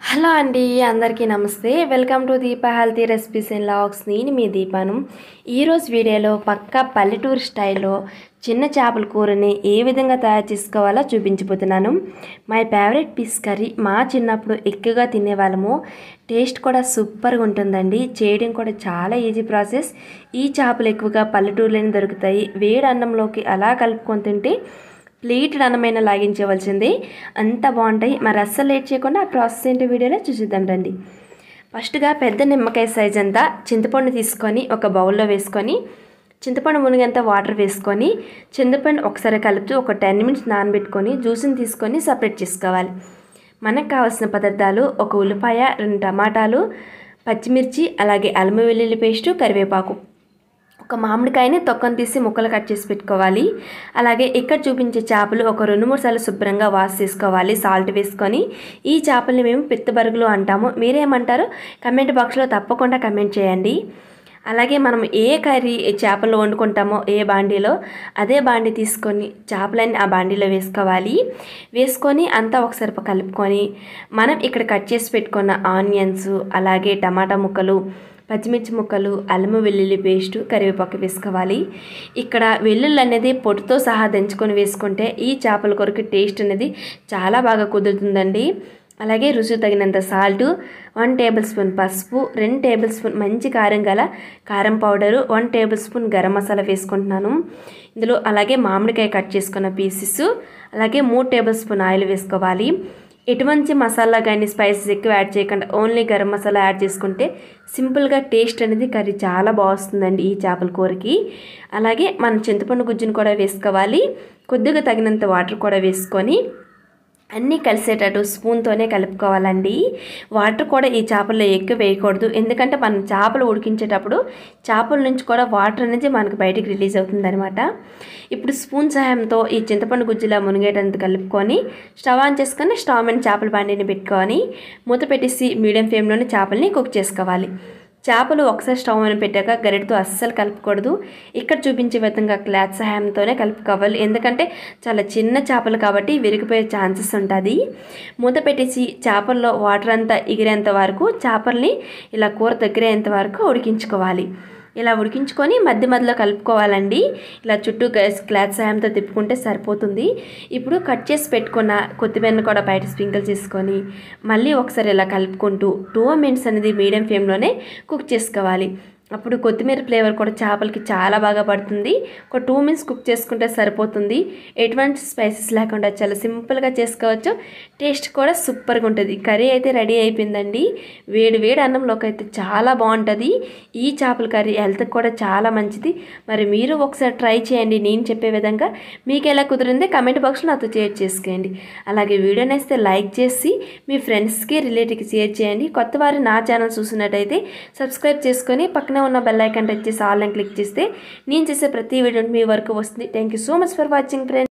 Hello అండి, అందరికీ నమస్తే. Welcome to Deepa healthy recipes and logs. నేను మీ దీపాను. ఈరోజు వీడియోలో పక్కా పల్లెటూరు స్టైల్లో చిన్న చేపల కూరని ఏ విధంగా తయారు చేసుకోవాలో చూపించబోతున్నాను. My favourite fish curry. మా చిన్నప్పుడు ఎక్కువగా తినేవాళ్ళము. టేస్ట్ కూడా సూపర్గా ఉంటుందండి. చేయడం కూడా చాలా ఈజీ ప్రాసెస్. ఈ చేపలు ఎక్కువగా పల్లెటూరులోనే దొరుకుతాయి. వేడి అన్నంలోకి అలా కలుపుకొని తింటే ప్లేట్ అన్నమైన లాగించవలసిందే, అంత బాగుంటాయి. మరి అస్సలు లేట్ చేయకుండా ఆ ప్రాసెస్ ఏంటో వీడియోలో చూసిద్దాం రండి. ఫస్ట్గా పెద్ద నిమ్మకాయ సైజ్ అంతా చింతపండు తీసుకొని ఒక బౌల్లో వేసుకొని చింతపండు మునిగంత వాటర్ వేసుకొని చింతపండు ఒకసారి కలుపుతూ ఒక 10 minutes నానబెట్టుకొని జ్యూస్ని తీసుకొని సపరేట్ చేసుకోవాలి. మనకు కావాల్సిన పదార్థాలు: ఒక ఉల్లిపాయ, 2 టమాటాలు, పచ్చిమిర్చి, అలాగే అల్లం వెల్లుల్లి పేస్టు, కరివేపాకు, ఒక మామిడికాయని తొక్కను తీసి ముక్కలు కట్ చేసి పెట్టుకోవాలి. అలాగే ఇక్కడ చూపించే చేపలు ఒక 2-3 సార్లు శుభ్రంగా వాష్ చేసుకోవాలి సాల్ట్ వేసుకొని. ఈ చేపల్ని మేము పిత్తబరుగులు అంటాము. మీరేమంటారో కమెంట్ బాక్స్లో తప్పకుండా కమెంట్ చేయండి. అలాగే మనం ఏ కర్రీ చేపలు వండుకుంటామో ఏ బాండీలో అదే బాండీ తీసుకొని చేపలన్నీ ఆ బాండీలో వేసుకోవాలి. వేసుకొని అంతా ఒకసారి కలుపుకొని మనం ఇక్కడ కట్ చేసి పెట్టుకున్న ఆనియన్స్, అలాగే టమాటా ముక్కలు, పచ్చిమిర్చి ముక్కలు, అల్లం వెల్లుల్లి పేస్టు, కరివేపాకు వేసుకోవాలి. ఇక్కడ వెల్లుల్లి అనేది పొట్టుతో సహా దంచుకొని వేసుకుంటే ఈ చేపల కొరకు టేస్ట్ అనేది చాలా బాగా కుదురుతుందండి. అలాగే రుచి తగినంత సాల్టు, 1 tablespoon పసుపు, 2 tablespoon మంచి కారం గల కారం పౌడరు, 1 tablespoon గరం మసాలా వేసుకుంటున్నాను ఇందులో. అలాగే మామిడికాయ కట్ చేసుకున్న పీసెస్, అలాగే 3 tablespoon ఆయిల్ వేసుకోవాలి. ఎటువంటి మసాలా కానీ స్పైసెస్ ఎక్కువ యాడ్ చేయకుండా ఓన్లీ గరం మసాలా యాడ్ చేసుకుంటే సింపుల్గా టేస్ట్ అనేది కర్రీ చాలా బాగుంటుందండి ఈ చేపల కూరకి. అలాగే మనం చింతపండు గుజ్జును కూడా వేసుకోవాలి. కొద్దిగా తగినంత వాటర్ కూడా వేసుకొని అన్నీ కలిసేటట్టు స్పూన్తోనే కలుపుకోవాలండి. వాటర్ కూడా ఈ చేపల్లో ఎక్కువ వేయకూడదు, ఎందుకంటే మనం చేపలు ఉడికించేటప్పుడు చేపల నుంచి కూడా వాటర్ అనేది మనకు బయటికి రిలీజ్ అవుతుందన్నమాట. ఇప్పుడు స్పూన్ సహాయంతో ఈ చింతపండు గుజ్జులా మునిగేటంత కలుపుకొని స్టవ్ ఆన్ చేసుకొని స్టవ్ మీద చేపల బాండీని పెట్టుకొని మూత పెట్టేసి మీడియం ఫ్లేమ్లోనే చేపల్ని కుక్ చేసుకోవాలి. చేపలు ఒకసారి స్టవ్ మీద పెట్టాక గరిటతో అస్సలు కలుపుకూడదు. ఇక్కడ చూపించే విధంగా క్లాత్ సహాయంతోనే కలుపుకోవాలి, ఎందుకంటే చాలా చిన్న చేపలు కాబట్టి విరిగిపోయే ఛాన్సెస్ ఉంటుంది. మూత పెట్టేసి చేపల్లో వాటర్ అంతా ఎగిరేంత వరకు చేపల్ని ఇలా కూర దగ్గరేంత వరకు ఉడికించుకోవాలి. ఇలా ఉడికించుకొని మధ్య మధ్యలో కలుపుకోవాలండి. ఇలా చుట్టూ క్లాత్ సహాయంతో తిప్పుకుంటే సరిపోతుంది. ఇప్పుడు కట్ చేసి పెట్టుకున్న కొత్తిమీరను కూడా బయట స్ప్రింకిల్ చేసుకొని మళ్ళీ ఒకసారి ఇలా కలుపుకుంటూ 2 minutes అనేది మీడియం ఫ్లేమ్లోనే కుక్ చేసుకోవాలి. అప్పుడు కొత్తిమీర ఫ్లేవర్ కూడా చేపలకి చాలా బాగా పడుతుంది. ఒక 2 minutes కుక్ చేసుకుంటే సరిపోతుంది. ఎటువంటి స్పైసెస్ లేకుండా చాలా సింపుల్గా చేసుకోవచ్చు. టేస్ట్ కూడా సూపర్గా ఉంటుంది. కర్రీ అయితే రెడీ అయిపోయిందండి. వేడి వేడి అన్నంలోకి అయితే చాలా బాగుంటుంది. ఈ చేపల కర్రీ హెల్త్కి కూడా చాలా మంచిది. మరి మీరు ఒకసారి ట్రై చేయండి నేను చెప్పే విధంగా. మీకు ఎలా కుదిరిందో కమెంట్ బాక్స్లో నాతో షేర్ చేసుకోండి. అలాగే వీడియో నచ్చితే లైక్ చేసి మీ ఫ్రెండ్స్కి, రిలేటివ్కి షేర్ చేయండి. కొత్త వారు నా ఛానల్ చూసినట్టయితే సబ్స్క్రైబ్ చేసుకొని పక్కన ఉన్న బెల్ ఐకాన్ టచ్ చేసి ఆల్ అని క్లిక్ చేస్తే నేను చేసే ప్రతి వీడియో మీ వరకు వస్తుంది. Thank you so much for watching friends.